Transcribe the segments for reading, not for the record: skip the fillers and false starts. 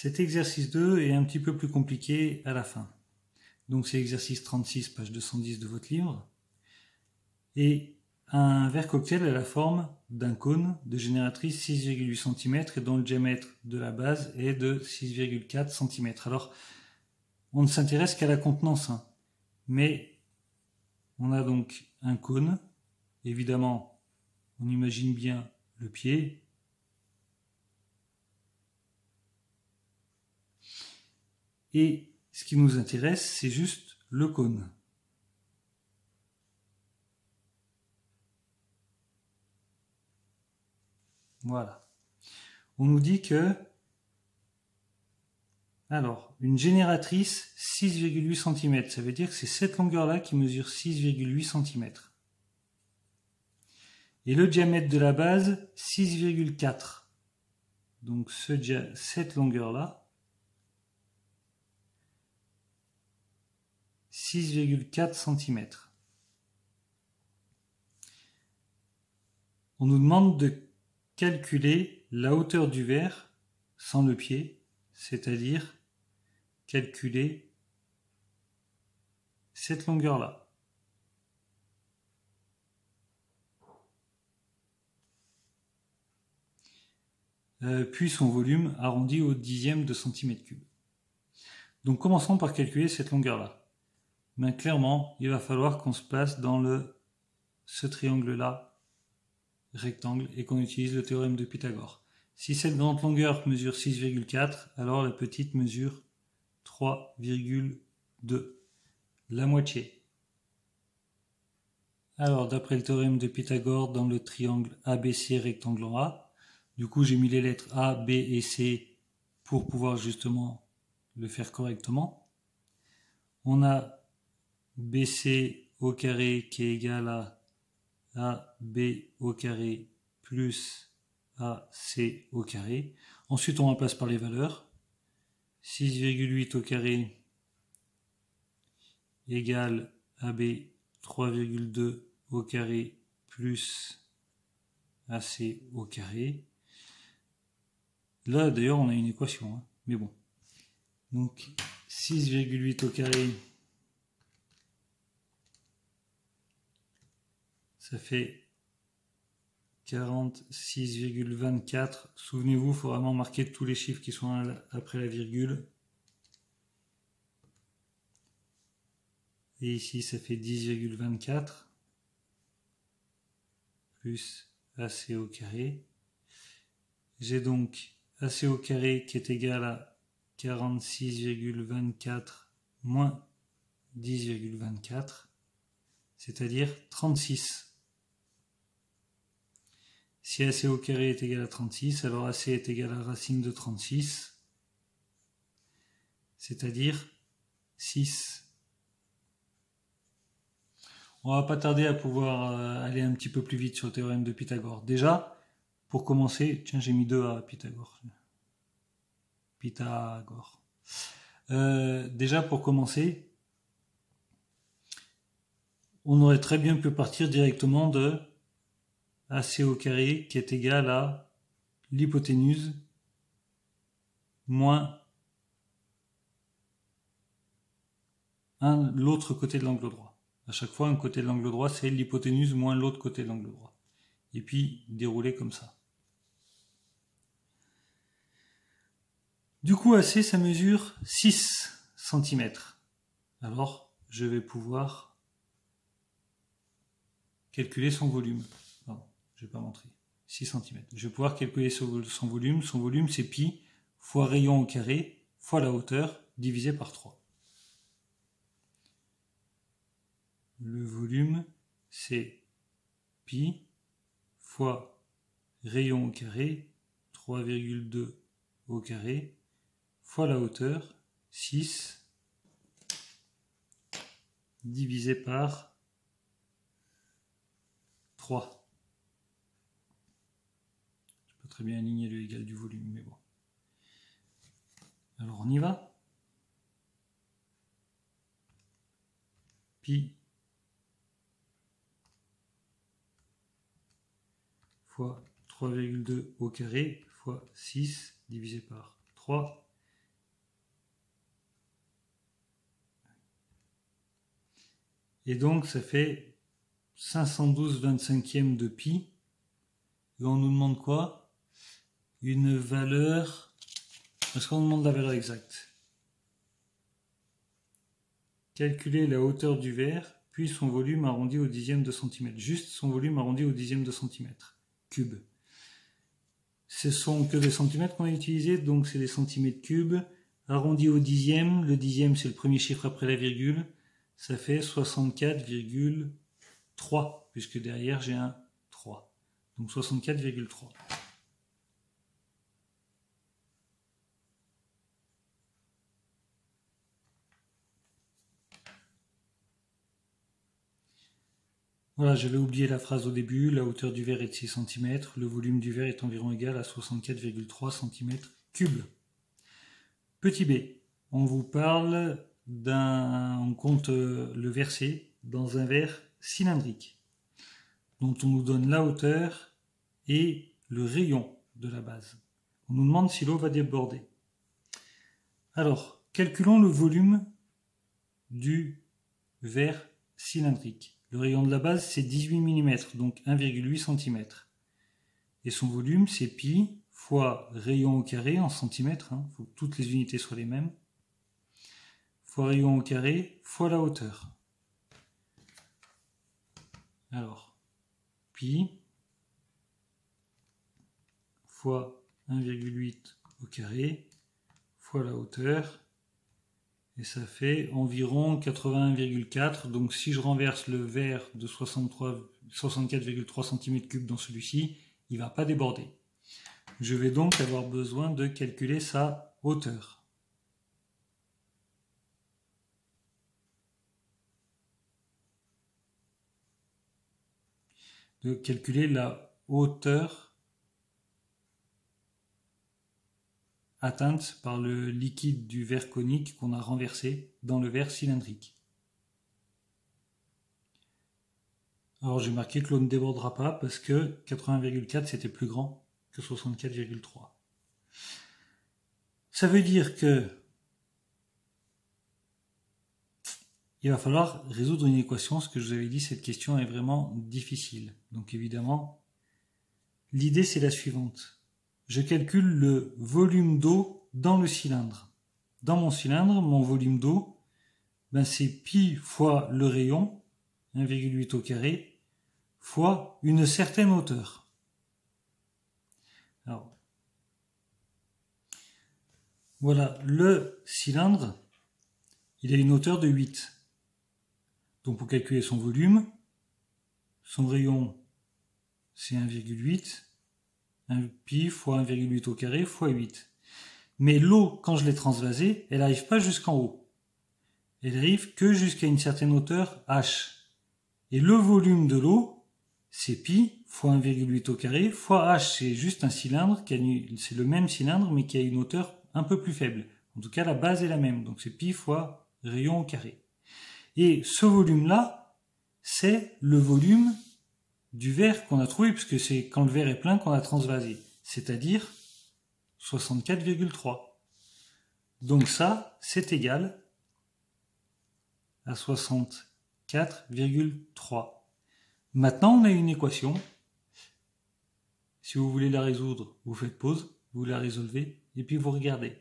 Cet exercice 2 est un petit peu plus compliqué à la fin. Donc c'est exercice 36, page 210 de votre livre. Et un verre cocktail a la forme d'un cône de génératrice 6,8 cm et dont le diamètre de la base est de 6,4 cm. Alors, on ne s'intéresse qu'à la contenance, mais on a donc un cône. Évidemment, on imagine bien le pied. Et ce qui nous intéresse, c'est juste le cône. Voilà. On nous dit que, alors, une génératrice 6,8 cm, ça veut dire que c'est cette longueur-là qui mesure 6,8 cm. Et le diamètre de la base, 6,4. Donc cette longueur-là, 6,4 cm. On nous demande de calculer la hauteur du verre sans le pied, c'est-à-dire calculer cette longueur-là. Puis son volume arrondi au dixième de centimètre cube. Donc commençons par calculer cette longueur-là. Mais clairement, il va falloir qu'on se place dans ce triangle-là, rectangle, et qu'on utilise le théorème de Pythagore. Si cette grande longueur mesure 6,4, alors la petite mesure 3,2, la moitié. Alors d'après le théorème de Pythagore, dans le triangle ABC rectangle en A, du coup j'ai mis les lettres A, B et C pour pouvoir justement le faire correctement. On a BC au carré qui est égal à AB au carré plus AC au carré. Ensuite on remplace par les valeurs. 6,8 au carré égale AB 3,2 au carré plus AC au carré. Là d'ailleurs on a une équation, mais bon. Donc 6,8 au carré, ça fait 46,24. Souvenez-vous, il faut vraiment marquer tous les chiffres qui sont après la virgule. Et ici, ça fait 10,24 plus AC au carré. J'ai donc AC au carré qui est égal à 46,24 moins 10,24, c'est-à-dire 36. Si AC au carré est égal à 36, alors AC est égal à racine de 36, c'est-à-dire 6. On va pas tarder à pouvoir aller un petit peu plus vite sur le théorème de Pythagore. Déjà, pour commencer, tiens, j'ai mis 2 à Pythagore. Déjà, pour commencer, on aurait très bien pu partir directement de AC au carré qui est égal à l'hypoténuse moins l'autre côté de l'angle droit. À chaque fois, un côté de l'angle droit, c'est l'hypoténuse moins l'autre côté de l'angle droit. Et puis, dérouler comme ça. Du coup, AC, ça mesure 6 cm. Alors, je vais pouvoir calculer son volume. Pardon, je ne vais pas montrer. 6 cm. Je vais pouvoir calculer son volume. Son volume, c'est pi fois rayon au carré fois la hauteur divisé par 3. Le volume, c'est pi fois rayon au carré, 3,2 au carré, fois la hauteur, 6, divisé par 3. Je peux très bien aligner le égal du volume, mais bon. Alors on y va. Pi fois 3,2 au carré fois 6 divisé par 3 Et donc ça fait 512/25e de pi. Et on nous demande quoi? Une valeur... Est-ce qu'on nous demande la valeur exacte? Calculer la hauteur du verre, puis son volume arrondi au dixième de centimètre. Juste son volume arrondi au dixième de centimètre cube. Ce sont que des centimètres qu'on a utilisés, donc c'est des centimètres cubes. Arrondi au dixième, le dixième c'est le premier chiffre après la virgule, ça fait 64,3, puisque derrière j'ai un 3. Donc 64,3. Voilà, j'avais oublié la phrase au début, la hauteur du verre est de 6 cm, le volume du verre est environ égal à 64,3 cm3. Petit b, on vous parle on compte le versé dans un verre cylindrique, dont on nous donne la hauteur et le rayon de la base. On nous demande si l'eau va déborder. Alors, calculons le volume du verre cylindrique. Le rayon de la base, c'est 18 mm, donc 1,8 cm. Et son volume, c'est pi fois rayon au carré en centimètres, il faut que toutes les unités soient les mêmes, fois rayon au carré, fois la hauteur. Alors, pi fois 1,8 au carré, fois la hauteur, et ça fait environ 81,4. Donc si je renverse le verre de 64,3 cm3 dans celui-ci, il ne va pas déborder. Je vais donc avoir besoin de calculer sa hauteur. De calculer la hauteur atteinte par le liquide du verre conique qu'on a renversé dans le verre cylindrique. Alors j'ai marqué que l'eau ne débordera pas parce que 80,4 c'était plus grand que 64,3. Ça veut dire que il va falloir résoudre une équation. Ce que je vous avais dit, cette question est vraiment difficile. Donc évidemment, l'idée c'est la suivante. Je calcule le volume d'eau dans le cylindre. Dans mon cylindre, mon volume d'eau, c'est pi fois le rayon, 1,8 au carré, fois une certaine hauteur. Alors, voilà, le cylindre, il a une hauteur de 8. Donc pour calculer son volume, son rayon, c'est 1,8, 1 pi fois 1,8 au carré fois 8. Mais l'eau, quand je l'ai transvasée, elle n'arrive pas jusqu'en haut. Elle arrive que jusqu'à une certaine hauteur h. Et le volume de l'eau, c'est pi fois 1,8 au carré fois h. C'est juste un cylindre, c'est le même cylindre, mais qui a une hauteur un peu plus faible. En tout cas, la base est la même. Donc c'est pi fois rayon au carré. Et ce volume-là, c'est le volume du verre qu'on a trouvé, puisque c'est quand le verre est plein qu'on a transvasé. C'est-à-dire 64,3. Donc ça, c'est égal à 64,3. Maintenant, on a une équation. Si vous voulez la résoudre, vous faites pause, vous la résolvez, et puis vous regardez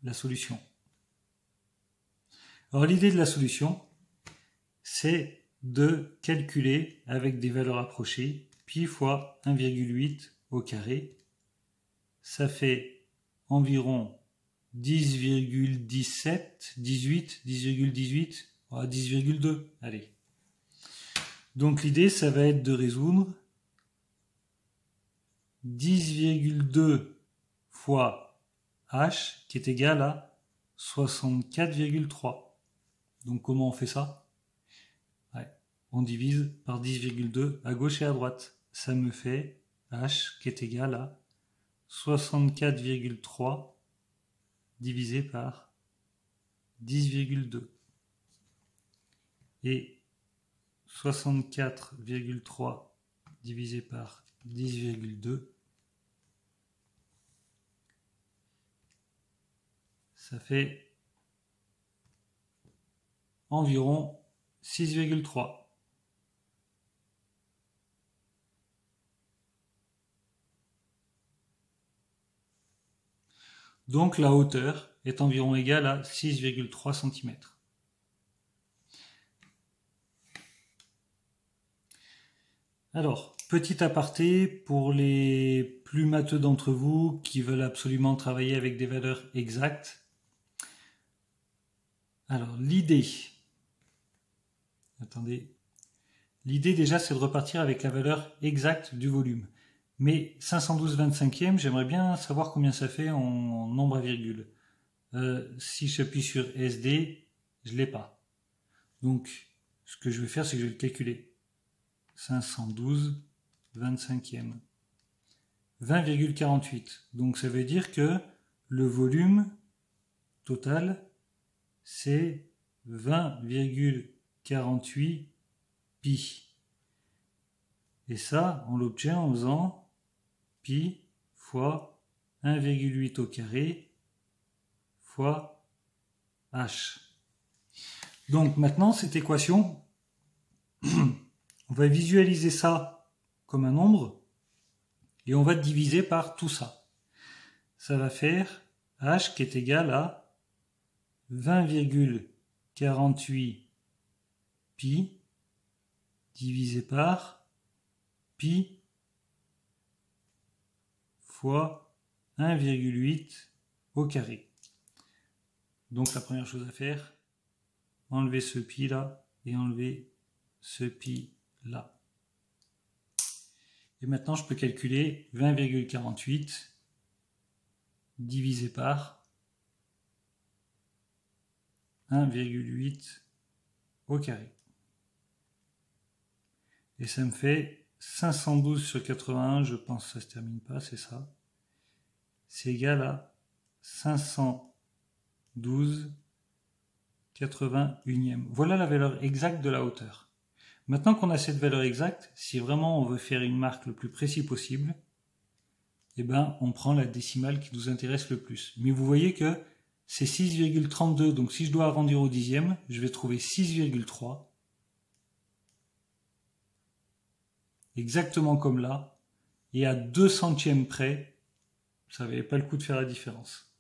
la solution. Alors l'idée de la solution, c'est de calculer avec des valeurs approchées, pi fois 1,8 au carré. Ça fait environ 10,17, 10,18, 10,2, allez. Donc l'idée, ça va être de résoudre 10,2 fois h, qui est égal à 64,3. Donc comment on fait ça? On divise par 10,2 à gauche et à droite. Ça me fait h qui est égal à 64,3 divisé par 10,2. Et 64,3 divisé par 10,2, ça fait environ 6,3. Donc la hauteur est environ égale à 6,3 cm. Alors, petit aparté pour les plus matheux d'entre vous qui veulent absolument travailler avec des valeurs exactes. Alors, l'idée déjà, c'est de repartir avec la valeur exacte du volume. Mais 512/25e, j'aimerais bien savoir combien ça fait en nombre à virgule. Si j'appuie sur SD, je ne l'ai pas. Donc, ce que je vais faire, c'est que je vais le calculer. 512/25e. 20,48. Donc, ça veut dire que le volume total, c'est 20,48 pi. Et ça, on l'obtient en faisant pi fois 1,8 au carré fois h. Donc maintenant, cette équation, on va visualiser ça comme un nombre et on va diviser par tout ça. Ça va faire h qui est égal à 20,48 pi divisé par pi fois 1,8 au carré. Donc la première chose à faire, enlever ce pi là et enlever ce pi là. Et maintenant je peux calculer 20,48 divisé par 1,8 au carré. Et ça me fait 512 sur 81, je pense que ça se termine pas, c'est ça. C'est égal à 512/81e. Voilà la valeur exacte de la hauteur. Maintenant qu'on a cette valeur exacte, si vraiment on veut faire une marque le plus précis possible, eh ben, on prend la décimale qui nous intéresse le plus. Mais vous voyez que c'est 6,32, donc si je dois arrondir au dixième, je vais trouver 6,3. Exactement comme là, et à 2 centièmes près, ça valait pas le coup de faire la différence.